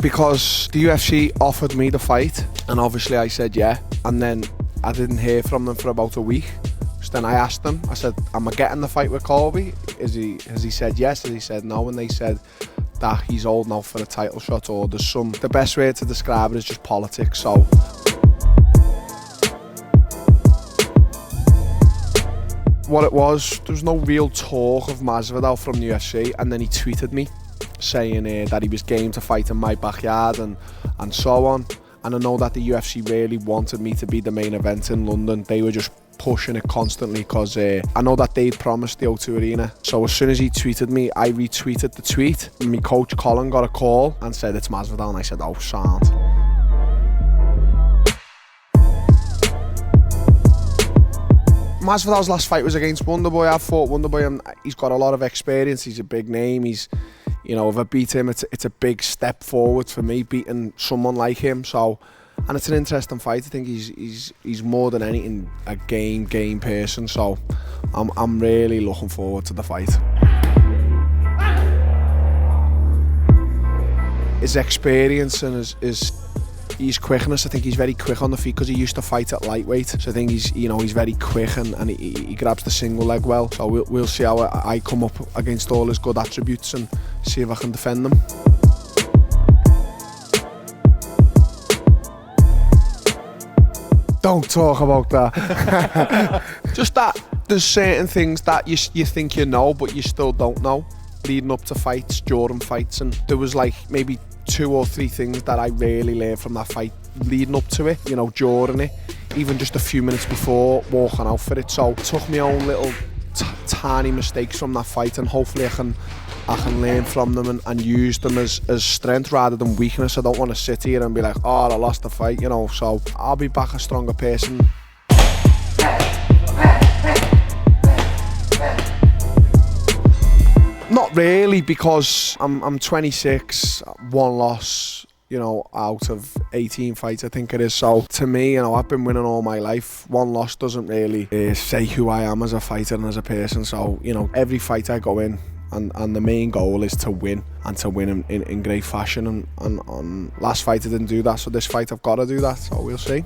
Because the UFC offered me the fight, and obviously I said yeah, and then I didn't hear from them for about a week. So then I asked them, I said, am I getting the fight with Colby? Has he said yes? Has he said no? And they said that he's holding out for a title shot, or there's some, the best way to describe it is just politics. So what it was, there was no real talk of Masvidal from the UFC, and then he tweeted me saying that he was game to fight in my backyard and so on. And I know that the UFC really wanted me to be the main event in London. They were just pushing it constantly because I know that they'd promised the O2 Arena. So as soon as he tweeted me, I retweeted the tweet. My coach Colin got a call and said it's Masvidal, and I said, oh, sound. Masvidal's last fight was against Wonderboy. I fought Wonderboy, and he's got a lot of experience. He's a big name. He's, you know, if I beat him, it's a big step forward for me, beating someone like him. So, and it's an interesting fight. I think he's more than anything a game person. So, I'm really looking forward to the fight. His experience and his quickness, I think he's very quick on the feet because he used to fight at lightweight. So I think he's very quick and he grabs the single leg well. So we'll see how I come up against all his good attributes and see if I can defend them. Don't talk about that. Just that there's certain things that you think you know, but you still don't know, leading up to fights, during fights, and there was like maybe 2 or 3 things that I really learned from that fight leading up to it, you know, during it, even just a few minutes before walking out for it. So I took my own little tiny mistakes from that fight, and hopefully I can learn from them and use them as strength rather than weakness. I don't want to sit here and be like, oh, I lost the fight, you know. So I'll be back a stronger person. Not really, because I'm 26, 1 loss, you know, out of 18 fights, I think it is. So to me, you know, I've been winning all my life. 1 loss doesn't really say who I am as a fighter and as a person. So, you know, every fight I go in, and the main goal is to win, and to win in great fashion. And last fight I didn't do that, so this fight I've got to do that. So we'll see.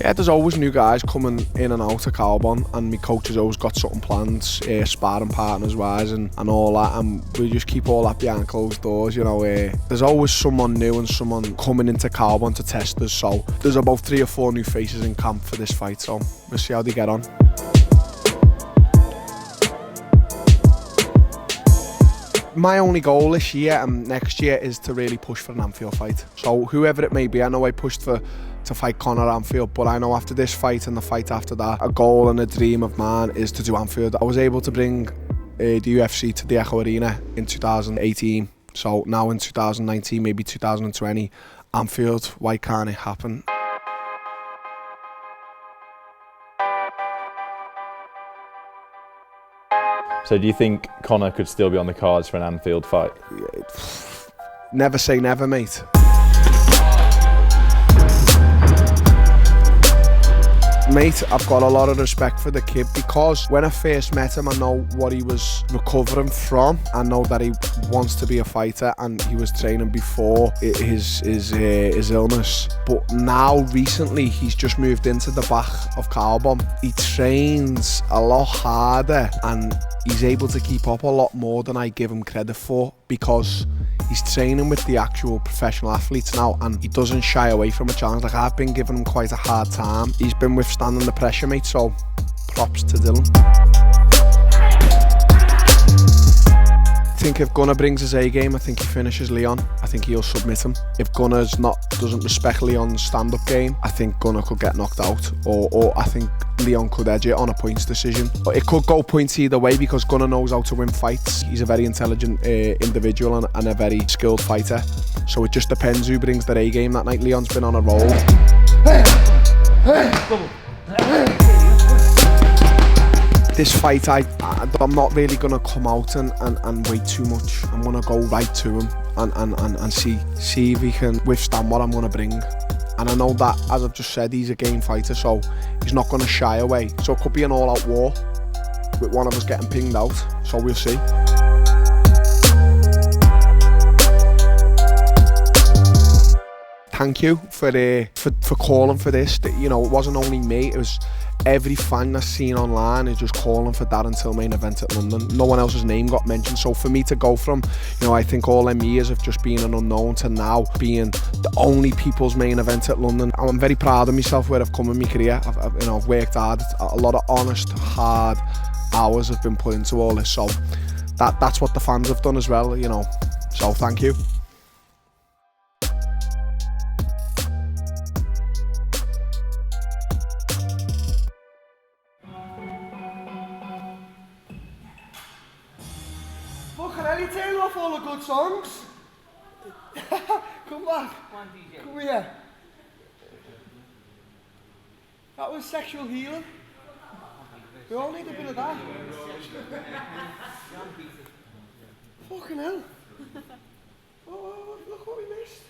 Yeah, there's always new guys coming in and out of Kaobon, and my coach has always got something planned, sparring partners wise and all that, and we just keep all that behind closed doors, you know. There's always someone new and someone coming into Kaobon to test us, so there's about 3 or 4 new faces in camp for this fight, so we'll see how they get on. My only goal this year and next year is to really push for an Anfield fight. So whoever it may be, I know I pushed to fight Conor at Anfield, but I know after this fight and the fight after that, a goal and a dream of mine is to do Anfield. I was able to bring the UFC to the Echo Arena in 2018. So now in 2019, maybe 2020, Anfield, why can't it happen? So do you think Conor could still be on the cards for an Anfield fight? Never say never, mate. Mate, I've got a lot of respect for the kid, because when I first met him, I know what he was recovering from. I know that he wants to be a fighter, and he was training before his illness. But now, recently, he's just moved into the back of Kaobon. He trains a lot harder, and he's able to keep up a lot more than I give him credit for, because he's training with the actual professional athletes now, and he doesn't shy away from a challenge. Like, I've been giving him quite a hard time. He's been withstanding the pressure, mate, so props to Dylan. I think if Gunnar brings his A game, I think he finishes Leon. I think he'll submit him. If Gunnar doesn't respect Leon's stand-up game, I think Gunnar could get knocked out, or I think Leon could edge it on a points decision. But it could go points either way, because Gunnar knows how to win fights. He's a very intelligent individual and a very skilled fighter. So it just depends who brings their A game that night. Leon's been on a roll. This fight, I'm not really going to come out and wait too much. I'm going to go right to him and see if he can withstand what I'm going to bring. And I know that, as I've just said, he's a game fighter, so he's not going to shy away. So it could be an all-out war with one of us getting pinged out, so we'll see. thank you for calling for this. You know, it wasn't only me, it was every fan that's seen online is just calling for Darren Till main event at London. No one else's name got mentioned. So for me to go from, you know, I think all them years of just being an unknown to now being the only people's main event at London, I'm very proud of myself where I've come in my career. I've worked hard. A lot of honest, hard hours have been put into all this. So that's what the fans have done as well, you know. So thank you. Fucking hell, you taking off all the good songs? Come back. Come here. That was sexual healing. We all need a bit of that. Fucking hell. Oh, look what we missed.